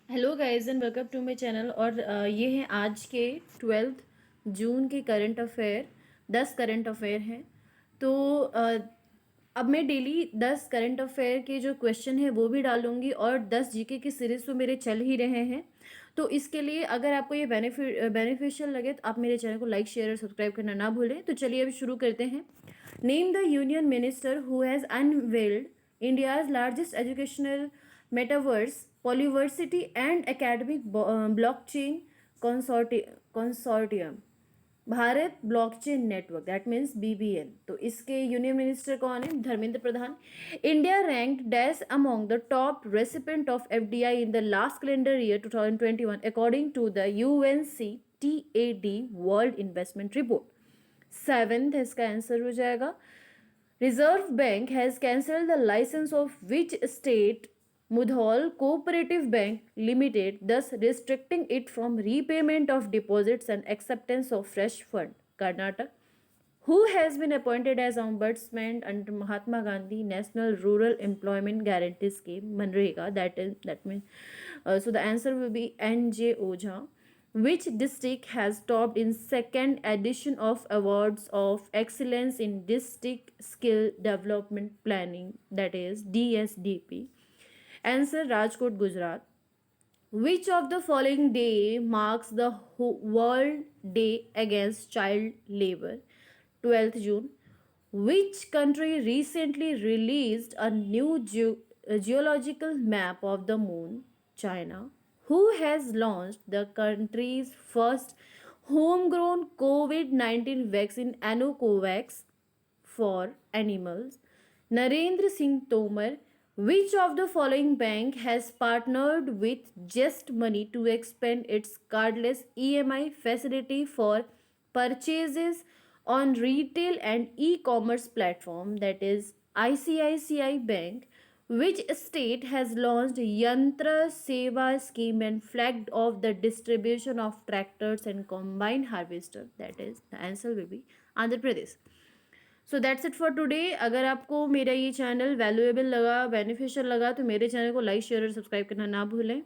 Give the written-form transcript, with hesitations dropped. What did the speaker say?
Hello guys and welcome to my channel. और ये हैं आज के 12 जून के करंट अफेयर। 10 करंट अफेयर हैं। तो अब मैं डेली 10 करंट अफेयर के जो क्वेश्चन है वो भी डालूंगी और 10 जीके की सीरीज तो मेरे चल ही रहे हैं। तो इसके लिए अगर आपको ये बेनिफिशियल लगे तो आप मेरे चैनल को लाइक शेयर और सब्सक्राइब करना ना भूलें। तो चलिए अभी शुरू करते हैं। Name the union minister who has unveiled India's largest educational metaverse polyversity and academic blockchain consortium Bharat blockchain network, that means BBN. तो इसके यूनियन मिनिस्टर कौन है? Dharmendra Pradhan. India ranked dash among the top recipient of FDI in the last calendar year 2021 according to the UNCTAD world investment report. Seventh इसका answer हो जाएगा। Reserve bank has cancelled the licence of which state? Mudhol Cooperative Bank Limited, thus restricting it from repayment of deposits and acceptance of fresh fund. Karnataka. Who has been appointed as ombudsman under Mahatma Gandhi National Rural Employment Guarantee Scheme (Manrega)? That means so the answer will be N.J. Ojha. Which district has topped in second edition of Awards of Excellence in District Skill Development Planning, that is DSDP? Answer Rajkot, Gujarat. Which of the following day marks the World Day Against Child Labor? 12th June. Which country recently released a new geological map of the moon? China. Who has launched the country's first homegrown COVID 19 vaccine, Anocovax, for animals? Narendra Singh Tomar. Which of the following bank has partnered with Just Money to expand its cardless EMI facility for purchases on retail and e-commerce platform, that is ICICI Bank? Which state has launched Yantra Seva scheme and flagged off the distribution of tractors and combine harvester? That is the answer will be Andhra Pradesh. So that's it for today. अगर आपको मेरा ये channel valuable लगा, beneficial लगा, तो मेरे channel को like share और सब्सक्राइब करना ना भूलें।